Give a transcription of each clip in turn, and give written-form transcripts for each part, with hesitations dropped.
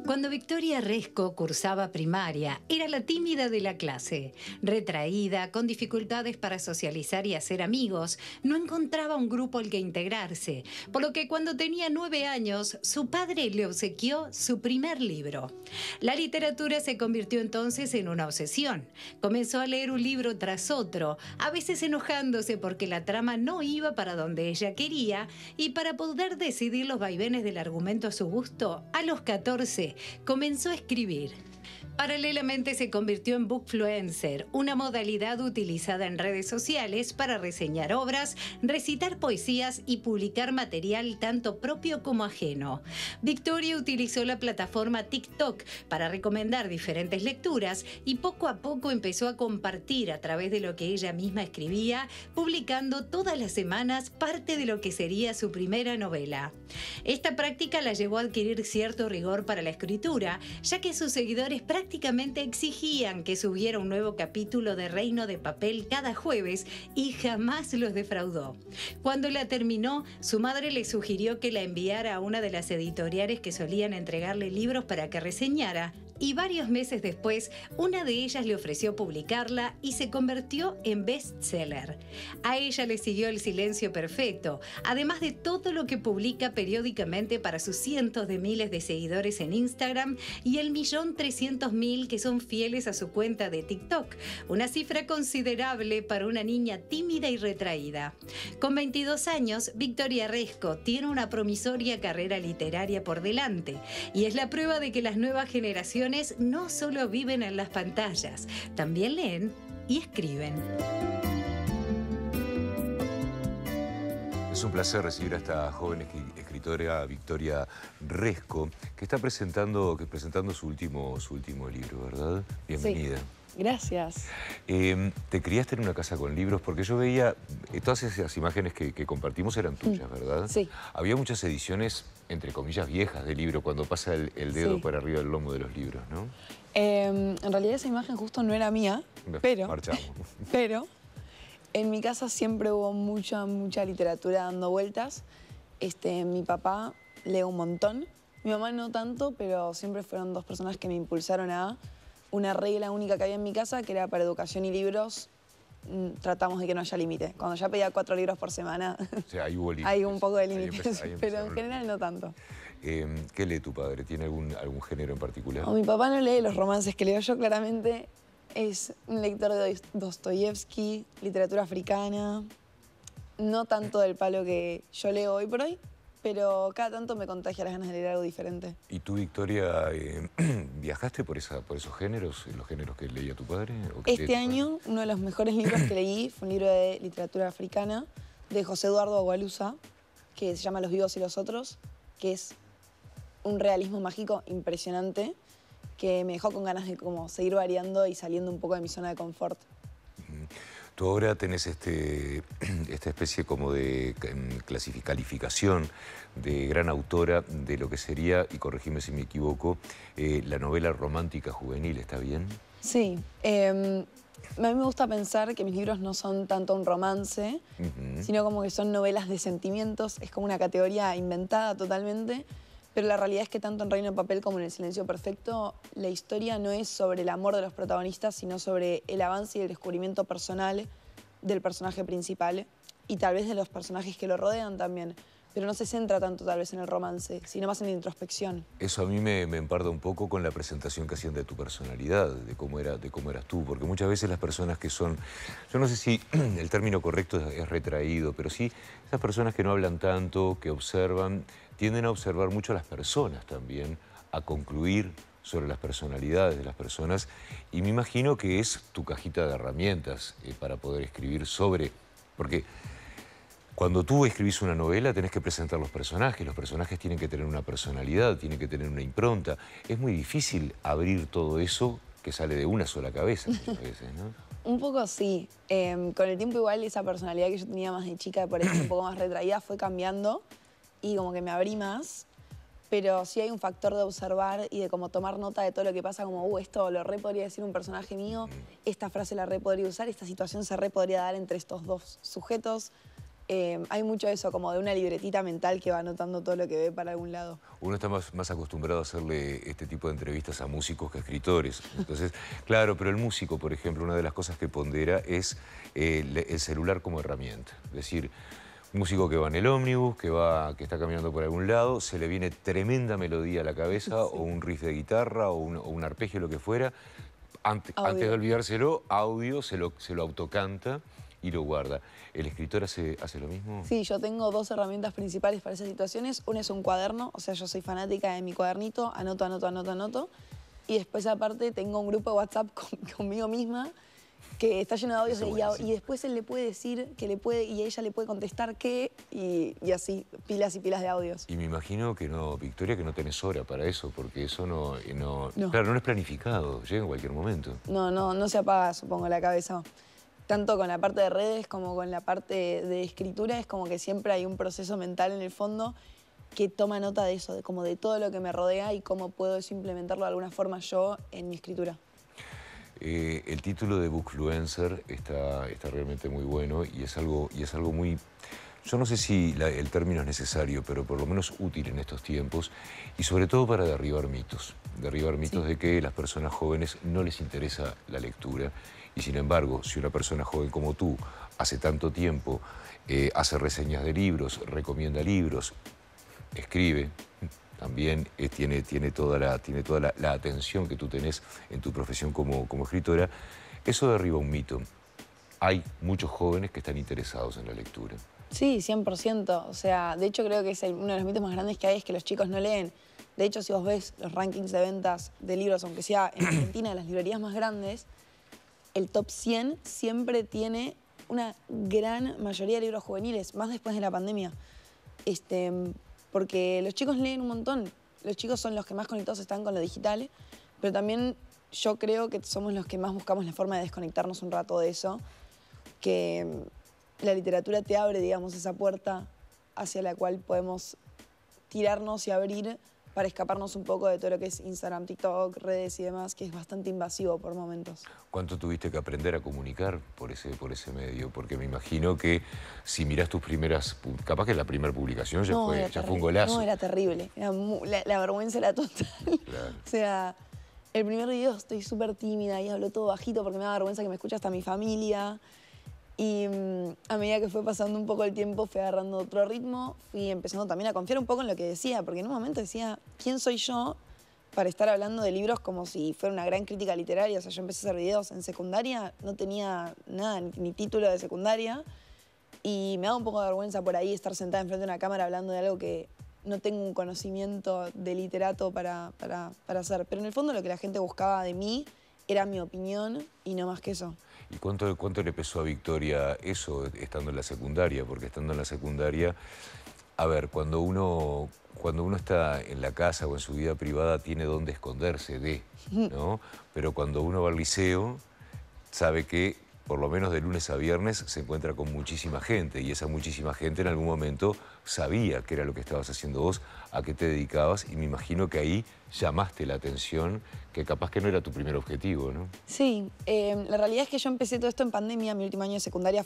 Cuando Victoria Resco cursaba primaria, era la tímida de la clase. Retraída, con dificultades para socializar y hacer amigos, no encontraba un grupo al que integrarse, por lo que cuando tenía 9 años, su padre le obsequió su primer libro. La literatura se convirtió entonces en una obsesión. Comenzó a leer un libro tras otro, a veces enojándose porque la trama no iba para donde ella quería, y para poder decidir los vaivenes del argumento a su gusto, a los 14, comenzó a escribir. Paralelamente se convirtió en bookfluencer, una modalidad utilizada en redes sociales para reseñar obras, recitar poesías y publicar material tanto propio como ajeno. Victoria utilizó la plataforma TikTok para recomendar diferentes lecturas y poco a poco empezó a compartir a través de lo que ella misma escribía, publicando todas las semanas parte de lo que sería su primera novela. Esta práctica la llevó a adquirir cierto rigor para la escritura, ya que sus seguidores prácticamente exigían que subiera un nuevo capítulo de Reino de Papel cada jueves y jamás los defraudó. Cuando la terminó, su madre le sugirió que la enviara a una de las editoriales que solían entregarle libros para que reseñara, y varios meses después, una de ellas le ofreció publicarla y se convirtió en bestseller. A ella le siguió El silencio perfecto, además de todo lo que publica periódicamente para sus cientos de miles de seguidores en Instagram y el 1.300.000 que son fieles a su cuenta de TikTok, una cifra considerable para una niña tímida y retraída. Con 22 años, Victoria Resco tiene una promisoria carrera literaria por delante y es la prueba de que las nuevas generaciones no solo viven en las pantallas, también leen y escriben. Es un placer recibir a esta joven escritora Victoria Resco, que está presentando su último libro, ¿verdad? Bienvenida. Sí. Gracias. Te criaste en una casa con libros, porque yo veía, todas esas imágenes que compartimos eran tuyas, ¿verdad? Sí. Había muchas ediciones, entre comillas, viejas del libro, cuando pasa el dedo por arriba del lomo de los libros, ¿no? En realidad esa imagen justo no era mía, Marchamos. pero en mi casa siempre hubo mucha literatura dando vueltas. Mi papá lee un montón, mi mamá no tanto, pero siempre fueron dos personas que me impulsaron a una regla única que había en mi casa, que era para educación y libros, tratamos de que no haya límite. Cuando ya pedía 4 libros por semana, o sea, ahí hubo límites. hay un poco de límites, pero en general no tanto. ¿Qué lee tu padre? ¿Tiene algún género en particular? No, mi papá no lee los romances que leo yo, claramente. Es un lector de Dostoyevsky, literatura africana, no tanto del palo que yo leo hoy por hoy, pero cada tanto me contagia las ganas de leer algo diferente. ¿Y tú, Victoria, viajaste por esos géneros, los géneros que leía tu padre? Este año, uno de los mejores libros que leí fue un libro de literatura africana de José Eduardo Agualusa, que se llama Los vivos y los otros, que es un realismo mágico impresionante, que me dejó con ganas de como seguir variando y saliendo un poco de mi zona de confort. Tú ahora tenés esta especie como de calificación de gran autora de lo que sería, y corregime si me equivoco, la novela romántica juvenil, ¿está bien? Sí. A mí me gusta pensar que mis libros no son tanto un romance, sino como que son novelas de sentimientos. Es como una categoría inventada totalmente. Pero la realidad es que tanto en Reino de Papel como en El silencio perfecto, la historia no es sobre el amor de los protagonistas, sino sobre el avance y el descubrimiento personal del personaje principal y tal vez de los personajes que lo rodean también. Pero no se centra tanto tal vez en el romance, sino más en la introspección. Eso a mí me emparda un poco con la presentación que hacían de tu personalidad, de cómo eras tú, porque muchas veces las personas que son, yo no sé si el término correcto es retraído, pero sí esas personas que no hablan tanto, que observan, tienden a observar mucho a las personas también, a concluir sobre las personalidades de las personas, y me imagino que es tu cajita de herramientas para poder escribir sobre, porque cuando tú escribís una novela tenés que presentar los personajes tienen que tener una personalidad, tienen que tener una impronta. Es muy difícil abrir todo eso que sale de una sola cabeza muchas veces, ¿no? Un poco sí. Con el tiempo igual esa personalidad que yo tenía más de chica, por ejemplo, un poco más retraída, fue cambiando y como que me abrí más. Pero sí hay un factor de observar y de como tomar nota de todo lo que pasa, como, esto lo re podría decir un personaje mío, esta frase la re podría usar, esta situación se re podría dar entre estos dos sujetos. hay mucho de eso, como de una libretita mental que va anotando todo lo que ve para algún lado. Uno está más acostumbrado a hacerle este tipo de entrevistas a músicos que a escritores. Entonces, claro, pero el músico, por ejemplo, una de las cosas que pondera es el celular como herramienta. Es decir, un músico que va en el ómnibus, que está caminando por algún lado, se le viene tremenda melodía a la cabeza, sí, o un riff de guitarra, o un arpegio, lo que fuera. Antes de olvidárselo, audio, se lo autocanta y lo guarda. ¿El escritor hace lo mismo? Sí, yo tengo 2 herramientas principales para esas situaciones. Una es un cuaderno, o sea, yo soy fanática de mi cuadernito, anoto. Y después, aparte, tengo un grupo de WhatsApp conmigo misma que está lleno de audios y después él le puede decir que le puede y ella le puede contestar qué y así, pilas y pilas de audios. Y me imagino que no, Victoria, que no tenés hora para eso, porque eso no. Claro, no es planificado, llega en cualquier momento. No se apaga, supongo, la cabeza. Tanto con la parte de redes como con la parte de escritura, es como que siempre hay un proceso mental en el fondo que toma nota de eso, como de todo lo que me rodea y cómo puedo implementarlo de alguna forma yo en mi escritura. El título de Bookfluencer está realmente muy bueno y es algo muy... Yo no sé si el término es necesario, pero por lo menos útil en estos tiempos y sobre todo para derribar mitos. Derribar mitos, sí, de que las personas jóvenes no les interesa la lectura y sin embargo, si una persona joven como tú hace tanto tiempo hace reseñas de libros, recomienda libros, escribe, también tiene toda la atención que tú tenés en tu profesión como escritora, eso derriba un mito. Hay muchos jóvenes que están interesados en la lectura. Sí, 100%. O sea, de hecho creo que es uno de los mitos más grandes que hay es que los chicos no leen. De hecho, si vos ves los rankings de ventas de libros, aunque sea en Argentina, de las librerías más grandes, el top 100 siempre tiene una gran mayoría de libros juveniles, más después de la pandemia. Porque los chicos leen un montón. Los chicos son los que más conectados están con lo digital, pero también yo creo que somos los que más buscamos la forma de desconectarnos un rato de eso, que la literatura te abre, digamos, esa puerta hacia la cual podemos tirarnos y abrir para escaparnos un poco de todo lo que es Instagram, TikTok, redes y demás, que es bastante invasivo por momentos. ¿Cuánto tuviste que aprender a comunicar por ese medio? Porque me imagino que si mirás tus primeras... Capaz que la primera publicación ya fue un golazo. No, era terrible. La vergüenza era total. Claro. O sea, el primer video estoy súper tímida y hablo todo bajito porque me da vergüenza que me escuche hasta mi familia. Y a medida que fue pasando un poco el tiempo, fui agarrando otro ritmo, fui empezando también a confiar un poco en lo que decía, porque en un momento decía, ¿quién soy yo para estar hablando de libros como si fuera una gran crítica literaria? O sea, yo empecé a hacer videos en secundaria, no tenía nada, ni título de secundaria, y me daba un poco de vergüenza por ahí estar sentada enfrente de una cámara hablando de algo que no tengo un conocimiento de literato para hacer. Pero en el fondo lo que la gente buscaba de mí era mi opinión y no más que eso. ¿Y cuánto le pesó a Victoria eso estando en la secundaria? Porque estando en la secundaria, a ver, cuando uno está en la casa o en su vida privada tiene dónde esconderse de, ¿no? Pero cuando uno va al liceo, sabe que por lo menos de lunes a viernes se encuentra con muchísima gente y esa muchísima gente en algún momento sabía qué era lo que estabas haciendo vos, a qué te dedicabas y me imagino que ahí llamaste la atención, que capaz que no era tu primer objetivo, ¿no? Sí, la realidad es que yo empecé todo esto en pandemia, mi último año de secundaria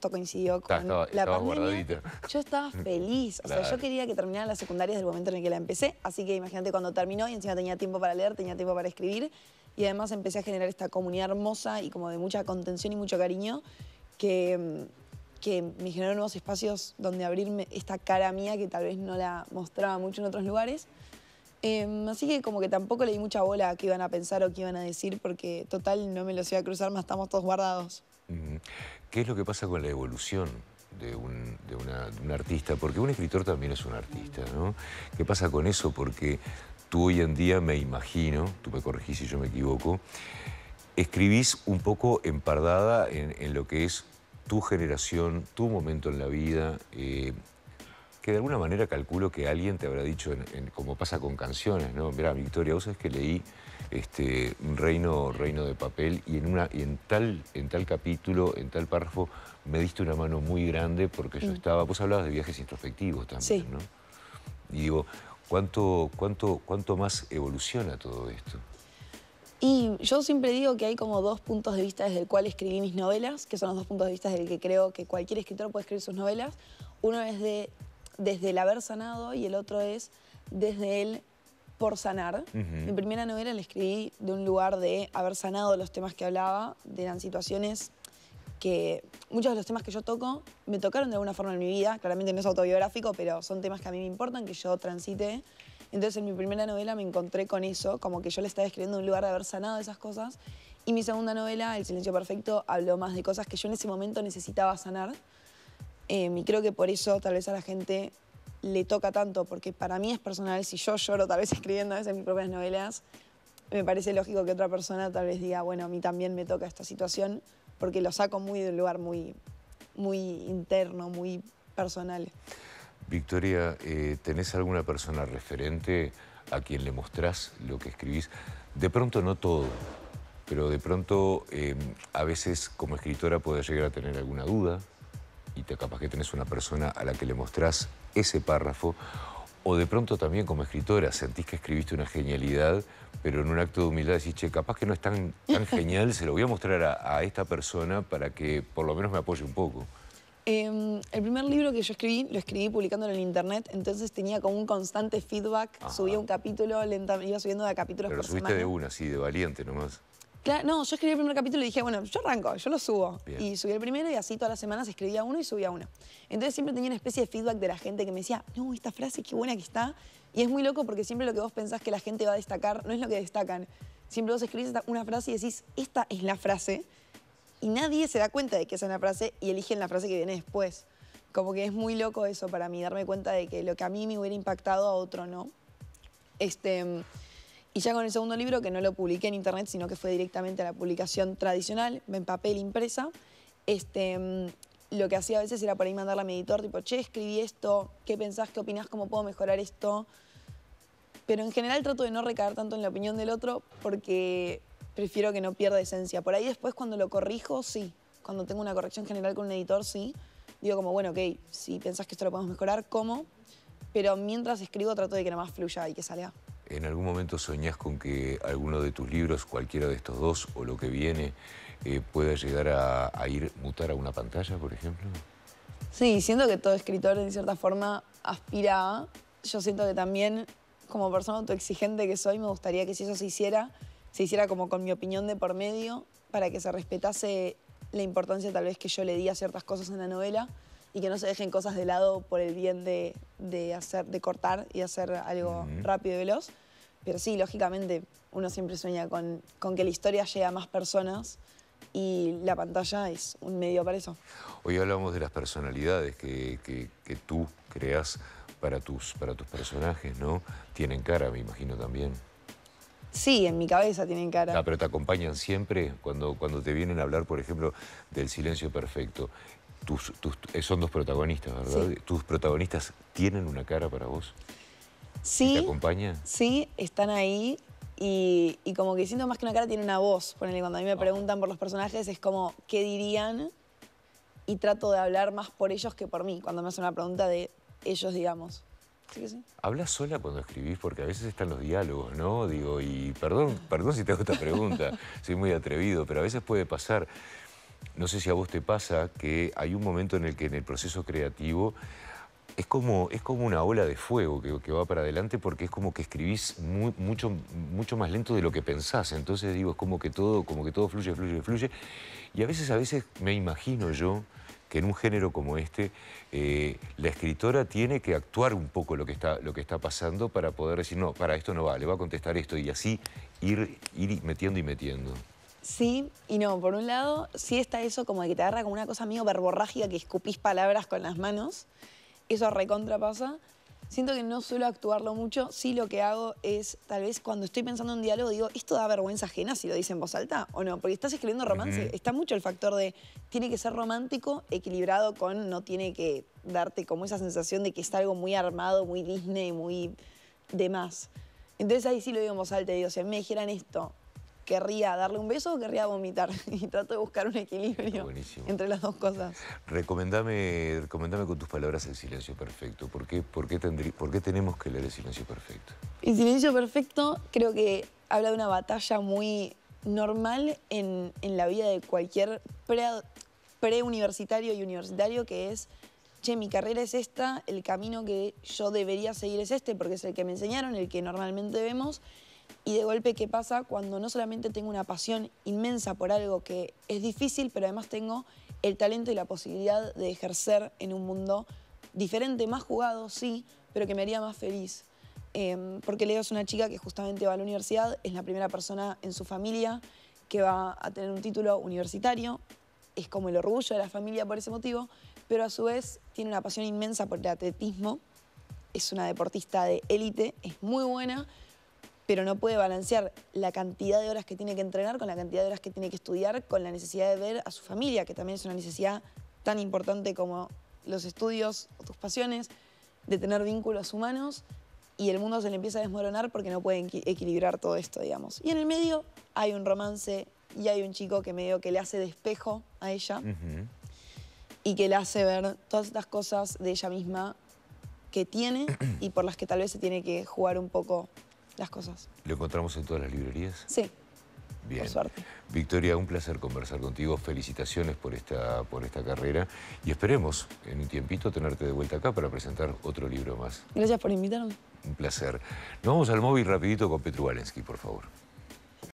coincidió con la pandemia. Guardadita. Yo estaba feliz, o sea, yo quería que terminara la secundaria desde el momento en el que la empecé, así que imagínate cuando terminó y encima tenía tiempo para leer, tenía tiempo para escribir y además empecé a generar esta comunidad hermosa y como de mucha contención y mucho cariño que me generó nuevos espacios donde abrirme esta cara mía que tal vez no la mostraba mucho en otros lugares. Así que como que tampoco le di mucha bola a qué iban a pensar o qué iban a decir porque total no me los iba a cruzar, más estamos todos guardados. ¿Qué es lo que pasa con la evolución de un artista? Porque un escritor también es un artista, ¿no? ¿Qué pasa con eso? Porque tú hoy en día, me imagino, tú me corregís si yo me equivoco, escribís un poco empardada en lo que es tu generación, tu momento en la vida, que de alguna manera calculo que alguien te habrá dicho, como pasa con canciones, ¿no? Mirá, Victoria, vos sabés que leí Reino de Papel y en tal capítulo, en tal párrafo, me diste una mano muy grande porque yo estaba... Vos hablabas de viajes introspectivos también, sí, ¿no? Y digo, ¿cuánto más evoluciona todo esto? Y yo siempre digo que hay como dos puntos de vista desde el cual escribí mis novelas, que son los dos puntos de vista desde el que creo que cualquier escritor puede escribir sus novelas. Uno es desde el haber sanado y el otro es desde el por sanar. Mi primera novela la escribí de un lugar de haber sanado los temas que hablaba, eran situaciones que muchos de los temas que yo toco me tocaron de alguna forma en mi vida, claramente no es autobiográfico, pero son temas que a mí me importan, que yo transité. Entonces en mi primera novela me encontré con eso, como que yo le estaba escribiendo en un lugar de haber sanado esas cosas. Y mi segunda novela, El silencio perfecto, habló más de cosas que yo en ese momento necesitaba sanar. Y creo que por eso tal vez a la gente le toca tanto, porque para mí es personal. Si yo lloro tal vez escribiendo a veces mis propias novelas, me parece lógico que otra persona tal vez diga, bueno, a mí también me toca esta situación, porque lo saco muy de un lugar muy interno, muy personal. Victoria, ¿tenés alguna persona referente a quien le mostrás lo que escribís? De pronto no todo, pero de pronto a veces como escritora podés llegar a tener alguna duda y capaz que tenés una persona a la que le mostrás ese párrafo, o de pronto también como escritora sentís que escribiste una genialidad, pero en un acto de humildad decís, che, capaz que no es tan genial, se lo voy a mostrar a esta persona para que por lo menos me apoye un poco. El primer libro que yo escribí, lo escribí publicándolo en internet, entonces tenía como un constante feedback. Ajá. Subía un capítulo, lentamente, iba subiendo de capítulos por semana. Pero subiste de una, sí, de valiente nomás. Claro, no, yo escribí el primer capítulo y dije, bueno, yo arranco, yo lo subo. Bien. Y subí el primero y así todas las semanas escribía uno y subía uno. Entonces siempre tenía una especie de feedback de la gente que me decía, no, esta frase qué buena que está. Y es muy loco porque siempre lo que vos pensás que la gente va a destacar no es lo que destacan. Siempre vos escribís una frase y decís, esta es la frase. Y nadie se da cuenta de que esa es la frase y eligen la frase que viene después. Como que es muy loco eso para mí, darme cuenta de que lo que a mí me hubiera impactado a otro no. Y ya con el segundo libro, que no lo publiqué en internet, sino que fue directamente a la publicación tradicional, en papel impresa, lo que hacía a veces era por ahí mandarle a mi editor, tipo, che, escribí esto, ¿qué pensás, qué opinás, cómo puedo mejorar esto? Pero en general trato de no recaer tanto en la opinión del otro porque prefiero que no pierda esencia. Por ahí después cuando lo corrijo, sí. Cuando tengo una corrección general con un editor, sí. Digo como, bueno, ok, si pensás que esto lo podemos mejorar, ¿cómo? Pero mientras escribo trato de que nada más fluya y que salga. ¿En algún momento soñás con que alguno de tus libros, cualquiera de estos dos o lo que viene, pueda llegar a mutar a una pantalla, por ejemplo? Sí, siento que todo escritor en cierta forma aspira a. Yo siento que también, como persona autoexigente que soy, me gustaría que si eso se hiciera como con mi opinión de por medio, para que se respetase la importancia tal vez que yo le di a ciertas cosas en la novela y que no se dejen cosas de lado por el bien de cortar y hacer algo rápido y veloz. Pero sí, lógicamente, uno siempre sueña con que la historia llegue a más personas y la pantalla es un medio para eso. Hoy hablamos de las personalidades que tú creas para tus personajes, ¿no? Tienen cara, me imagino también. Sí, en mi cabeza tienen cara. Ah, pero te acompañan siempre cuando te vienen a hablar, por ejemplo, del silencio perfecto. Son dos protagonistas, ¿verdad? Sí. ¿Tus protagonistas tienen una cara para vos? Sí. ¿Te acompañan? Sí, están ahí y como que siento más que una cara, tiene una voz. Ponele, cuando a mí me preguntan por los personajes es como, ¿qué dirían? Y trato de hablar más por ellos que por mí, cuando me hacen una pregunta de ellos, digamos. Sí que sí. ¿Hablas sola cuando escribís? Porque a veces están los diálogos, ¿no? Digo, y perdón si te hago esta pregunta, soy muy atrevido, pero a veces puede pasar. No sé si a vos te pasa que hay un momento en el que en el proceso creativo es como una ola de fuego que va para adelante porque es como que escribís mucho más lento de lo que pensás. Entonces digo, es como que todo fluye. Y a veces me imagino yo que en un género como este, la escritora tiene que actuar un poco lo que está pasando para poder decir, no, para esto no va, le va a contestar esto y así ir metiendo y metiendo. Sí y no. Por un lado, sí está eso como de que te agarra como una cosa medio verborrágica que escupís palabras con las manos. Eso recontra pasa. Siento que no suelo actuarlo mucho. Sí, lo que hago es, tal vez cuando estoy pensando en un diálogo, digo, ¿esto da vergüenza ajena si lo dice en voz alta o no? Porque estás escribiendo romance. Está mucho el factor de, tiene que ser romántico, equilibrado con, no tiene que darte como esa sensación de que está algo muy armado, muy Disney, muy de más. Entonces ahí sí lo digo en voz alta y digo, si a mí me dijeran esto, ¿querría darle un beso o querría vomitar? Y trato de buscar un equilibrio entre las dos cosas. Recomendame con tus palabras El silencio perfecto. ¿Por qué tenemos que leer El silencio perfecto? El silencio perfecto creo que habla de una batalla muy normal en la vida de cualquier preuniversitario y universitario, que es, che, mi carrera es esta, el camino que yo debería seguir es este, porque es el que me enseñaron, el que normalmente vemos, y de golpe, ¿qué pasa cuando no solamente tengo una pasión inmensa por algo que es difícil, pero además tengo el talento y la posibilidad de ejercer en un mundo diferente, más jugado, sí, pero que me haría más feliz? Porque Leo es una chica que justamente va a la universidad, es la primera persona en su familia que va a tener un título universitario, es como el orgullo de la familia por ese motivo, pero a su vez tiene una pasión inmensa por el atletismo, es una deportista de élite, es muy buena, pero no puede balancear la cantidad de horas que tiene que entrenar con la cantidad de horas que tiene que estudiar, con la necesidad de ver a su familia, que también es una necesidad tan importante como los estudios o tus pasiones, de tener vínculos humanos, y el mundo se le empieza a desmoronar porque no pueden equilibrar todo esto, digamos. Y en el medio hay un romance y hay un chico que medio que le hace de espejo a ella y que le hace ver todas estas cosas de ella misma que tiene y por las que tal vez se tiene que jugar un poco las cosas. ¿Lo encontramos en todas las librerías? Sí. Bien. Por suerte. Victoria, un placer conversar contigo. Felicitaciones por esta carrera y esperemos en un tiempito tenerte de vuelta acá para presentar otro libro más. Gracias por invitarme. Un placer. Nos vamos al móvil rapidito con Petru Walensky, por favor.